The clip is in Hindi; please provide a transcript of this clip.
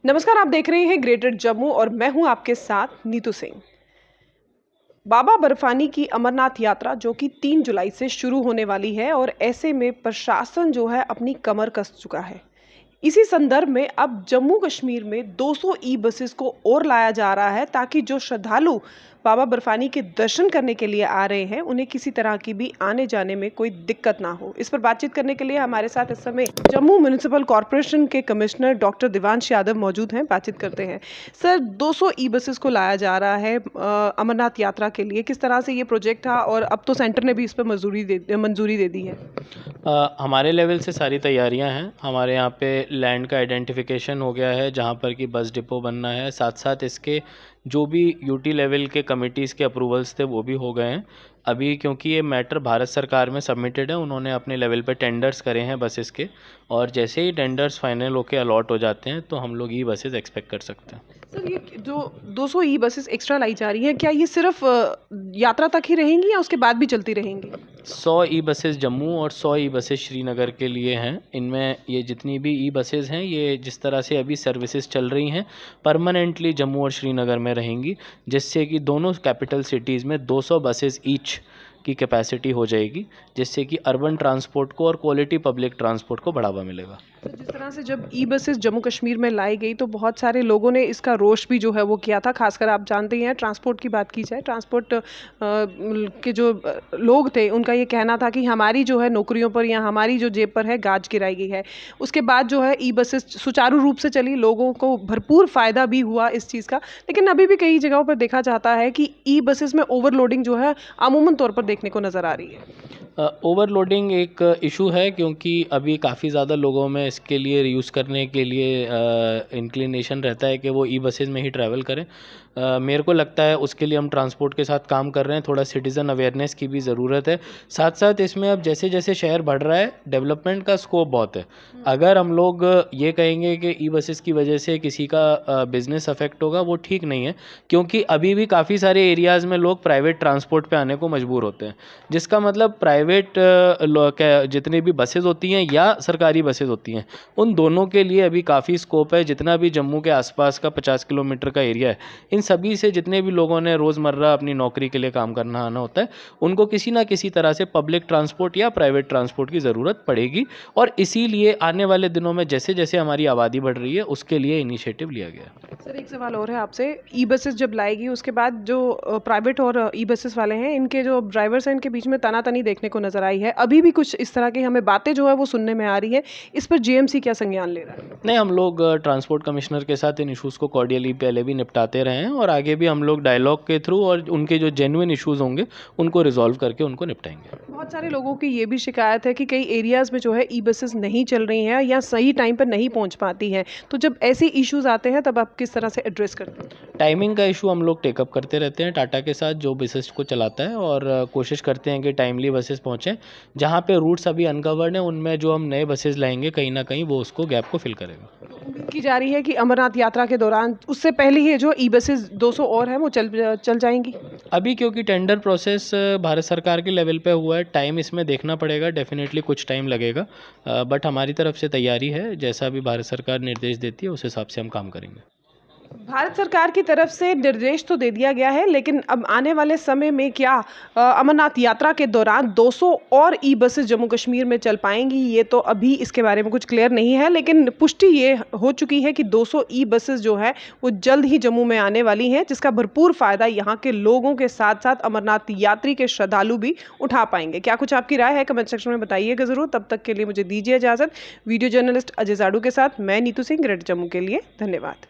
नमस्कार, आप देख रहे हैं ग्रेटर जम्मू और मैं हूं आपके साथ नीतू सिंह। बाबा बर्फानी की अमरनाथ यात्रा जो कि 3 जुलाई से शुरू होने वाली है और ऐसे में प्रशासन जो है अपनी कमर कस चुका है। इसी संदर्भ में अब जम्मू कश्मीर में 200 ई बसेस को और लाया जा रहा है ताकि जो श्रद्धालु बाबा बर्फानी के दर्शन करने के लिए आ रहे हैं उन्हें किसी तरह की भी आने जाने में कोई दिक्कत ना हो। इस पर बातचीत करने के लिए हमारे साथ इस समय जम्मू म्युनिसिपल कॉरपोरेशन के कमिश्नर डॉक्टर दिवांश यादव मौजूद हैं। बातचीत करते हैं। सर, 200 ई बसेस को लाया जा रहा है अमरनाथ यात्रा के लिए। किस तरह से ये प्रोजेक्ट था और अब तो सेंटर ने भी इस पर मंजूरी दे दी है? हमारे लेवल से सारी तैयारियां हैं। हमारे यहाँ पे लैंड का आइडेंटिफिकेशन हो गया है जहाँ पर कि बस डिपो बनना है। साथ साथ इसके जो भी यूटी लेवल के कमिटीज़ के अप्रूवल्स थे वो भी हो गए हैं। अभी क्योंकि ये मैटर भारत सरकार में सबमिटेड है, उन्होंने अपने लेवल पे टेंडर्स करे हैं बसेस के, और जैसे ही टेंडर्स फाइनल होके अलॉट हो जाते हैं तो हम लोग ई बसेस एक्सपेक्ट कर सकते हैं। सर, ये जो 200 ई बसेस एक्स्ट्रा लाई जा रही हैं, क्या ये सिर्फ यात्रा तक ही रहेंगी या उसके बाद भी चलती रहेंगी? 100 ई बसेस जम्मू और 100 ई बसेस श्रीनगर के लिए हैं। इनमें ये जितनी भी ई बसेस हैं ये जिस तरह से अभी सर्विसेज चल रही हैं परमानेंटली जम्मू और श्रीनगर में रहेंगी, जिससे कि दोनों कैपिटल सिटीज़ में 200 बसेस ईच की कैपेसिटी हो जाएगी, जिससे कि अर्बन ट्रांसपोर्ट को और क्वालिटी पब्लिक ट्रांसपोर्ट को बढ़ावा मिलेगा। तो जिस तरह से जब ई बसेस जम्मू कश्मीर में लाई गई तो बहुत सारे लोगों ने इसका रोष भी जो है वो किया था। खासकर आप जानते ही हैं, ट्रांसपोर्ट की बात की जाए, ट्रांसपोर्ट के जो लोग थे उनका ये कहना था कि हमारी जो है नौकरियों पर या हमारी जो जेब पर है गाज गिराई गई है। उसके बाद जो है ई बसेस सुचारू रूप से चली, लोगों को भरपूर फ़ायदा भी हुआ इस चीज़ का। लेकिन अभी भी कई जगहों पर देखा जाता है कि ई बसेस में ओवरलोडिंग जो है अमूमन तौर पर देखने को नज़र आ रही है। ओवरलोडिंग एक इशू है, क्योंकि अभी काफ़ी ज़्यादा लोगों में इसके लिए यूज़ करने के लिए इंक्लिनेशन रहता है कि वो ई बसेज़ में ही ट्रैवल करें। मेरे को लगता है उसके लिए हम ट्रांसपोर्ट के साथ काम कर रहे हैं। थोड़ा सिटीज़न अवेयरनेस की भी ज़रूरत है। साथ साथ इसमें अब जैसे जैसे शहर बढ़ रहा है, डेवलपमेंट का स्कोप बहुत है। अगर हम लोग ये कहेंगे कि ई बसेस की वजह से किसी का बिज़नेस अफेक्ट होगा, वो ठीक नहीं है, क्योंकि अभी भी काफ़ी सारे एरियाज़ में लोग प्राइवेट ट्रांसपोर्ट पे आने को मजबूर होते हैं, जिसका मतलब प्राइवेट जितनी भी बसेस होती हैं या सरकारी बसेस होती हैं, उन दोनों के लिए अभी काफ़ी स्कोप है। जितना भी जम्मू के आसपास का 50 किलोमीटर का एरिया है, इन सभी से जितने भी लोगों ने रोज़मर्रा अपनी नौकरी के लिए काम करना आना होता है, उनको किसी ना किसी तरह से पब्लिक ट्रांसपोर्ट या प्राइवेट ट्रांसपोर्ट की ज़रूरत पड़ेगी। और इसीलिए आने वाले दिनों में जैसे जैसे हमारी आबादी बढ़ रही है, उसके लिए इनिशिएटिव लिया गया है। सर, एक सवाल और है आपसे। ई बसेस जब लाएगी उसके बाद जो प्राइवेट और ई बसेस वाले हैं, इनके जो ड्राइवर्स हैं, इनके बीच में तनातनी देखने को नजर आई है। अभी भी कुछ इस तरह की हमें बातें जो है वो सुनने में आ रही है। इस पर जेएमसी क्या संज्ञान ले रहा है? नहीं, हम लोग ट्रांसपोर्ट कमिश्नर के साथ इन इश्यूज़ को कॉर्डियली पहले भी निपटाते रहे हैं, और आगे भी हम लोग डायलॉग के थ्रू और उनके जो जेन्युइन इश्यूज़ होंगे उनको रिजॉल्व करके उनको निपटाएंगे। बहुत सारे लोगों की ये भी शिकायत है कि कई एरियाज़ में जो है ई बसेस नहीं चल रही हैं या सही टाइम पर नहीं पहुंच पाती हैं। तो जब ऐसे इश्यूज़ आते हैं तब आप किस तरह से एड्रेस करते हैं? टाइमिंग का इशू हम लोग टेकअप करते रहते हैं टाटा के साथ, जो बसेस को चलाता है, और कोशिश करते हैं कि टाइमली बसेस पहुँचें। जहाँ पे रूट्स अभी अनकवर्ड हैं, उनमें जो हम नए बसेस लाएंगे कहीं ना कहीं वो उसको गैप को फिल करेगा। उम्मीद की जा रही है कि अमरनाथ यात्रा के दौरान उससे पहले ही जो ई बसेस 200 और हैं वो चल जाएंगी। अभी क्योंकि टेंडर प्रोसेस भारत सरकार के लेवल पे हुआ है, टाइम इसमें देखना पड़ेगा, डेफिनेटली कुछ टाइम लगेगा, बट हमारी तरफ से तैयारी है। जैसा भी भारत सरकार निर्देश देती है उस हिसाब से हम काम करेंगे। भारत सरकार की तरफ से निर्देश तो दे दिया गया है, लेकिन अब आने वाले समय में क्या अमरनाथ यात्रा के दौरान 200 और ई बसेस जम्मू कश्मीर में चल पाएंगी, ये तो अभी इसके बारे में कुछ क्लियर नहीं है। लेकिन पुष्टि ये हो चुकी है कि 200 ई बसेस जो है वो जल्द ही जम्मू में आने वाली हैं, जिसका भरपूर फ़ायदा यहाँ के लोगों के साथ साथ अमरनाथ यात्री के श्रद्धालु भी उठा पाएंगे। क्या कुछ आपकी राय है? कमेंट सेक्शन में बताइएगा ज़रूर। तब तक के लिए मुझे दीजिए इजाज़त। वीडियो जर्नलिस्ट अजय जाड़ू के साथ मैं नीतू सिंह, ग्रेटर जम्मू के लिए। धन्यवाद।